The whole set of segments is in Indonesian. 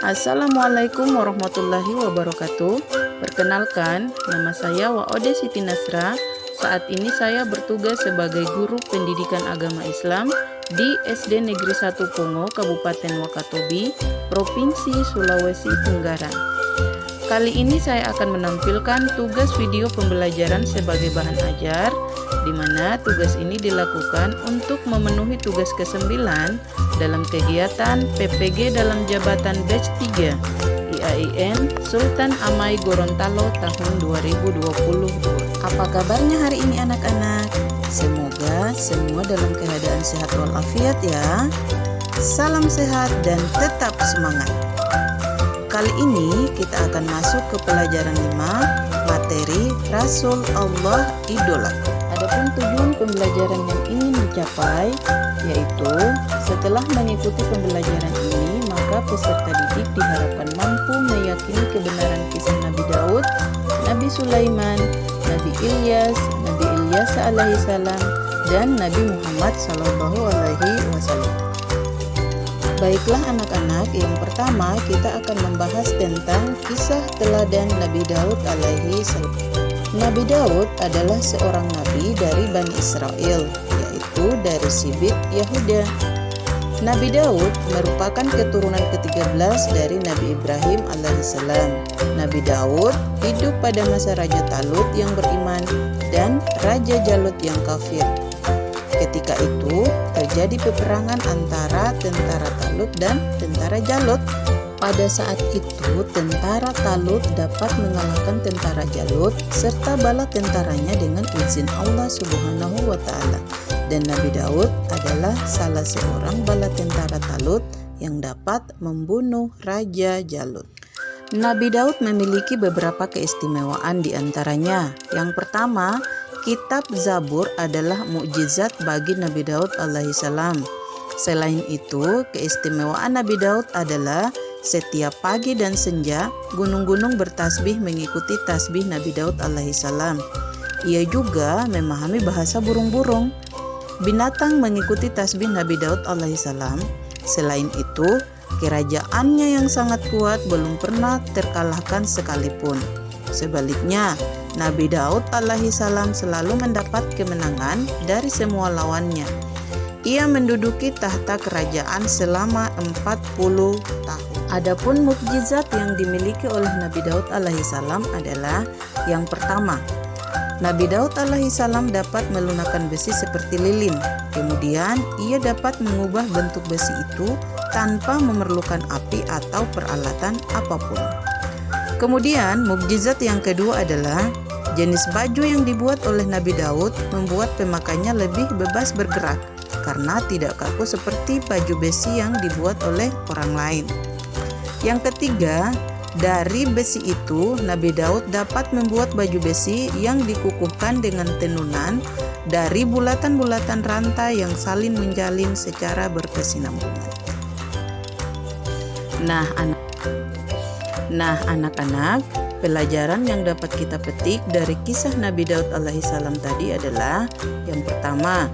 Assalamualaikum warahmatullahi wabarakatuh. Perkenalkan, nama saya Waode Siti Nasra. Saat ini saya bertugas sebagai guru pendidikan agama Islam di SD Negeri 1 Pongo, Kabupaten Wakatobi, Provinsi Sulawesi Tenggara. Kali ini saya akan menampilkan tugas video pembelajaran sebagai bahan ajar, di mana tugas ini dilakukan untuk memenuhi tugas ke-9 dalam kegiatan PPG dalam jabatan batch 3 IAIN Sultan Amai Gorontalo tahun 2022. Apa kabarnya hari ini anak-anak? Semoga semua dalam keadaan sehat walafiat ya. Salam sehat dan tetap semangat. Kali ini kita akan masuk ke pelajaran 5, materi Rasul Allah Idola. Adapun tujuan pembelajaran yang ingin dicapai yaitu setelah mengikuti pembelajaran ini, maka peserta didik diharapkan mampu meyakini kebenaran kisah Nabi Daud, Nabi Sulaiman, Nabi Ilyas alaihissalam, dan Nabi Muhammad sallallahu alaihi wasallam. Baiklah anak-anak, yang pertama kita akan membahas tentang kisah teladan Nabi Daud alaihi salam. Nabi Daud adalah seorang nabi dari Bani Israel, yaitu dari Sibit Yahuda. Nabi Daud merupakan keturunan ke-13 dari Nabi Ibrahim alaihissalam. Nabi Daud hidup pada masa Raja Talut yang beriman dan Raja Jalut yang kafir. Ketika itu terjadi peperangan antara tentara Talut dan tentara Jalut. Pada saat itu tentara Talut dapat mengalahkan tentara Jalut serta bala tentaranya dengan izin Allah Subhanahu wa taala. Dan Nabi Daud adalah salah seorang bala tentara Talut yang dapat membunuh Raja Jalut. Nabi Daud memiliki beberapa keistimewaan di antaranya. Yang pertama, Kitab Zabur adalah mukjizat bagi Nabi Daud alaihissalam. Selain itu, keistimewaan Nabi Daud adalah setiap pagi dan senja, gunung-gunung bertasbih mengikuti tasbih Nabi Daud alaihissalam. Ia juga memahami bahasa burung-burung. Binatang mengikuti tasbih Nabi Daud alaihissalam. Selain itu, kerajaannya yang sangat kuat belum pernah terkalahkan sekalipun. Sebaliknya, Nabi Daud alaihissalam selalu mendapat kemenangan dari semua lawannya. Ia menduduki tahta kerajaan selama 40 tahun. Adapun mukjizat yang dimiliki oleh Nabi Daud alaihissalam adalah yang pertama, Nabi Daud alaihissalam dapat melunakkan besi seperti lilin. Kemudian ia dapat mengubah bentuk besi itu tanpa memerlukan api atau peralatan apapun. Kemudian mukjizat yang kedua adalah jenis baju yang dibuat oleh Nabi Daud membuat pemakainya lebih bebas bergerak karena tidak kaku seperti baju besi yang dibuat oleh orang lain. Yang ketiga, dari besi itu Nabi Daud dapat membuat baju besi yang dikukuhkan dengan tenunan dari bulatan-bulatan rantai yang saling menjalin secara berkesinambungan. Nah anak-anak, pelajaran yang dapat kita petik dari kisah Nabi Daud alaihissalam tadi adalah yang pertama,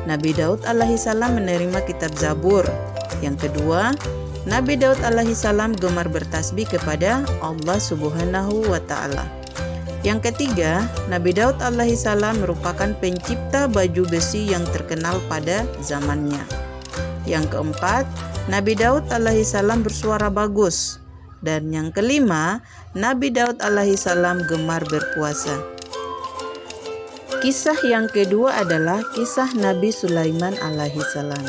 Nabi Daud alaihissalam menerima kitab Zabur. Yang kedua, Nabi Daud alaihissalam gemar bertasbih kepada Allah Subhanahu wa taala. Yang ketiga, Nabi Daud alaihissalam merupakan pencipta baju besi yang terkenal pada zamannya. Yang keempat, Nabi Daud alaihissalam bersuara bagus. Dan yang kelima, Nabi Daud alaihissalam gemar berpuasa. Kisah yang kedua adalah kisah Nabi Sulaiman alaihissalam.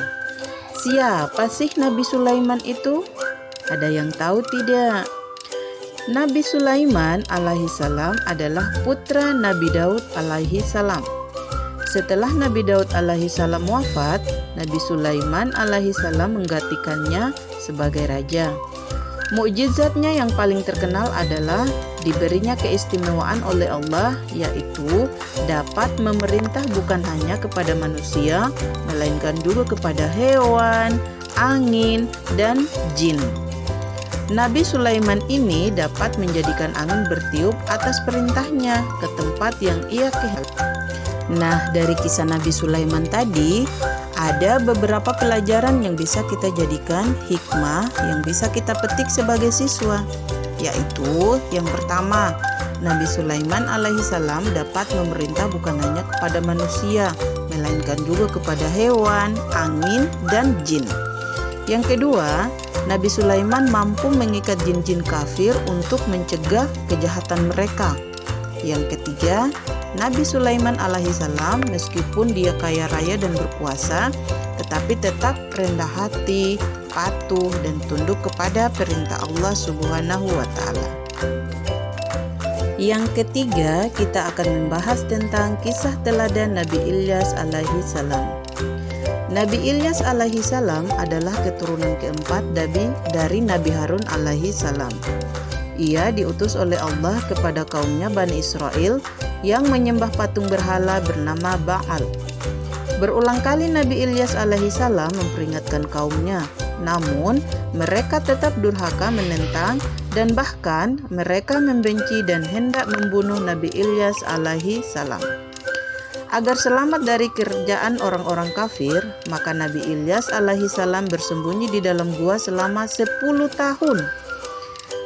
Siapa sih Nabi Sulaiman itu? Ada yang tahu tidak? Nabi Sulaiman alaihissalam adalah putra Nabi Daud alaihissalam. Setelah Nabi Daud alaihissalam wafat, Nabi Sulaiman alaihissalam menggantikannya sebagai raja. Mukjizatnya yang paling terkenal adalah diberinya keistimewaan oleh Allah, yaitu dapat memerintah bukan hanya kepada manusia, melainkan juga kepada hewan, angin, dan jin. Nabi Sulaiman ini dapat menjadikan angin bertiup atas perintahnya ke tempat yang ia kehendaki. Nah, dari kisah Nabi Sulaiman tadi, Ada beberapa pelajaran yang bisa kita jadikan hikmah yang bisa kita petik sebagai siswa, yaitu yang pertama, Nabi Sulaiman alaihissalam dapat memerintah bukan hanya kepada manusia, melainkan juga kepada hewan, angin, dan jin. Yang kedua, Nabi Sulaiman mampu mengikat jin-jin kafir untuk mencegah kejahatan mereka. Yang ketiga, Nabi Sulaiman alaihissalam meskipun dia kaya raya dan berkuasa, tetapi tetap rendah hati, patuh, dan tunduk kepada perintah Allah Subhanahu wa Ta'ala. Yang ketiga, kita akan membahas tentang kisah teladan Nabi Ilyas alaihissalam. Nabi Ilyas alaihissalam adalah keturunan keempat dari Nabi Harun alaihissalam. Ia diutus oleh Allah kepada kaumnya Bani Israel yang menyembah patung berhala bernama Baal. Berulang kali Nabi Ilyas alaihissalam memperingatkan kaumnya, namun mereka tetap durhaka menentang dan bahkan mereka membenci dan hendak membunuh Nabi Ilyas alaihissalam. Agar selamat dari kerjaan orang-orang kafir, maka Nabi Ilyas alaihissalam bersembunyi di dalam gua selama 10 tahun.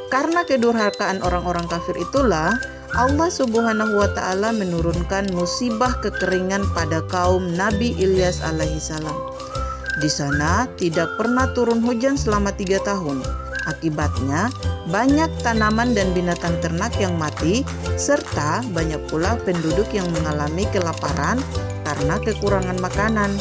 Karena kedurhakaan orang-orang kafir itulah Allah Subhanahu wa Ta'ala menurunkan musibah kekeringan pada kaum Nabi Ilyas alaihissalam. Di sana tidak pernah turun hujan selama 3 tahun. Akibatnya banyak tanaman dan binatang ternak yang mati, serta banyak pula penduduk yang mengalami kelaparan karena kekurangan makanan.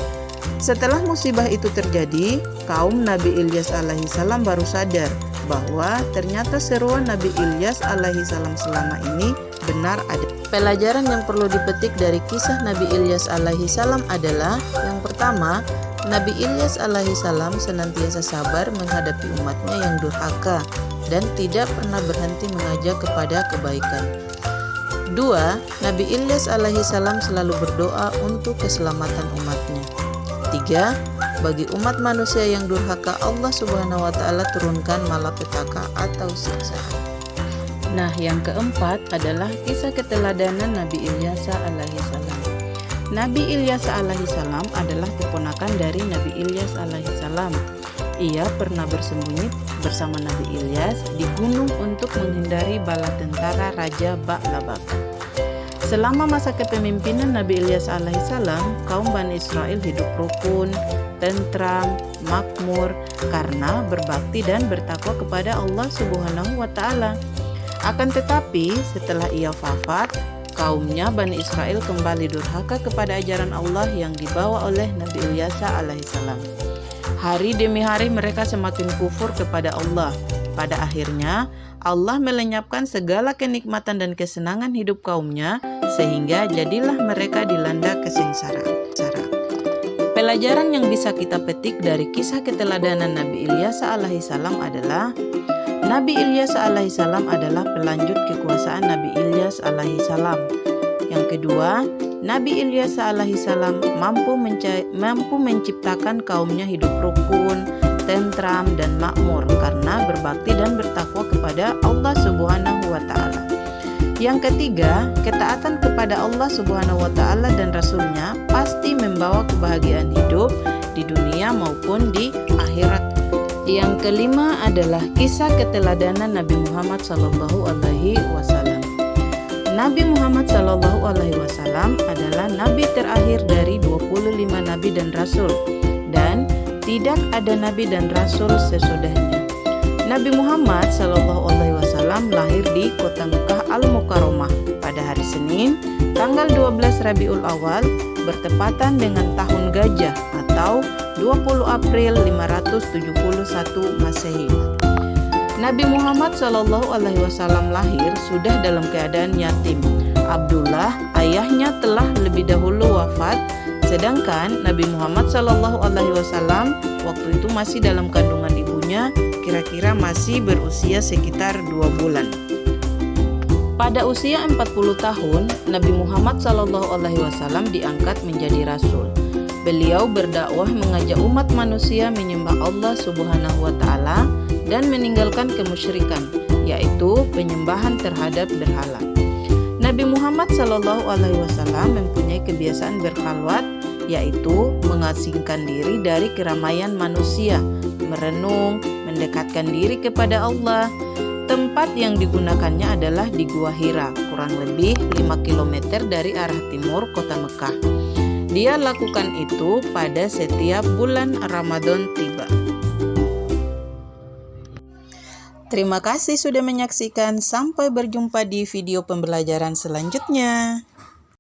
Setelah musibah itu terjadi, kaum Nabi Ilyas alaihissalam baru sadar bahwa ternyata seruan Nabi Ilyas alaihissalam selama ini benar ada. Pelajaran yang perlu dipetik dari kisah Nabi Ilyas alaihissalam adalah yang pertama, Nabi Ilyas alaihissalam senantiasa sabar menghadapi umatnya yang durhaka dan tidak pernah berhenti mengajak kepada kebaikan. 2. Nabi Ilyas alaihissalam selalu berdoa untuk keselamatan umatnya. 3. Bagi umat manusia yang durhaka, Allah Subhanahu wa Ta'ala turunkan malapetaka atau siksaan. Nah, yang keempat adalah kisah keteladanan Nabi Ilyas alaihissalam. Nabi Ilyas alaihissalam adalah keponakan dari Nabi Ilyas alaihissalam. Ia pernah bersembunyi bersama Nabi Ilyas di gunung untuk menghindari bala tentara Raja Ba'labak. Selama masa kepemimpinan Nabi Ilyas alaihissalam, kaum Bani Israel hidup rukun, tentram, makmur karena berbakti dan bertakwa kepada Allah Subhanahu wa Ta'ala. Akan tetapi, setelah ia wafat, kaumnya Bani Israel kembali durhaka kepada ajaran Allah yang dibawa oleh Nabi Ilyas alaihissalam. Hari demi hari mereka semakin kufur kepada Allah. Pada akhirnya, Allah melenyapkan segala kenikmatan dan kesenangan hidup kaumnya, sehingga jadilah mereka dilanda kesengsaraan. Pelajaran yang bisa kita petik dari kisah keteladanan Nabi Ilyas alaihissalam adalah Nabi Ilyas alaihissalam adalah pelanjut kekuasaan Nabi Ilyas alaihissalam. Yang kedua, Nabi Ilyas alaihissalam mampu menciptakan kaumnya hidup rukun, tentram, dan makmur karena berbakti dan bertakwa kepada Allah Subhanahu wa Ta'ala. Yang ketiga, ketaatan kepada Allah Subhanahu wa Ta'ala dan Rasul-Nya pasti membawa kebahagiaan hidup di dunia maupun di akhirat. Yang kelima adalah kisah keteladanan Nabi Muhammad SAW. Nabi Muhammad SAW adalah nabi terakhir dari 25 nabi dan rasul, dan tidak ada nabi dan rasul sesudahnya. Nabi Muhammad SAW lahir di kota Mekah Al-Mukarramah pada hari Senin, tanggal 12 Rabiul Awal, bertepatan dengan tahun gajah atau 20 April 571 Masehi. Nabi Muhammad SAW lahir sudah dalam keadaan yatim. Abdullah, ayahnya, telah lebih dahulu wafat, sedangkan Nabi Muhammad SAW waktu itu masih dalam kandungan ibunya, kira-kira masih berusia sekitar 2 bulan. Pada usia 40 tahun, Nabi Muhammad SAW diangkat menjadi rasul. Beliau berdakwah mengajak umat manusia menyembah Allah Subhanahu wa Ta'ala dan meninggalkan kemusyrikan, yaitu penyembahan terhadap berhala. Nabi Muhammad SAW mempunyai kebiasaan berkhalwat yaitu mengasingkan diri dari keramaian manusia, merenung, mendekatkan diri kepada Allah. Tempat yang digunakannya adalah di Gua Hira, kurang lebih 5 km dari arah timur kota Mekah. Dia lakukan itu pada setiap bulan Ramadan tiba. Terima kasih sudah menyaksikan. Sampai berjumpa di video pembelajaran selanjutnya.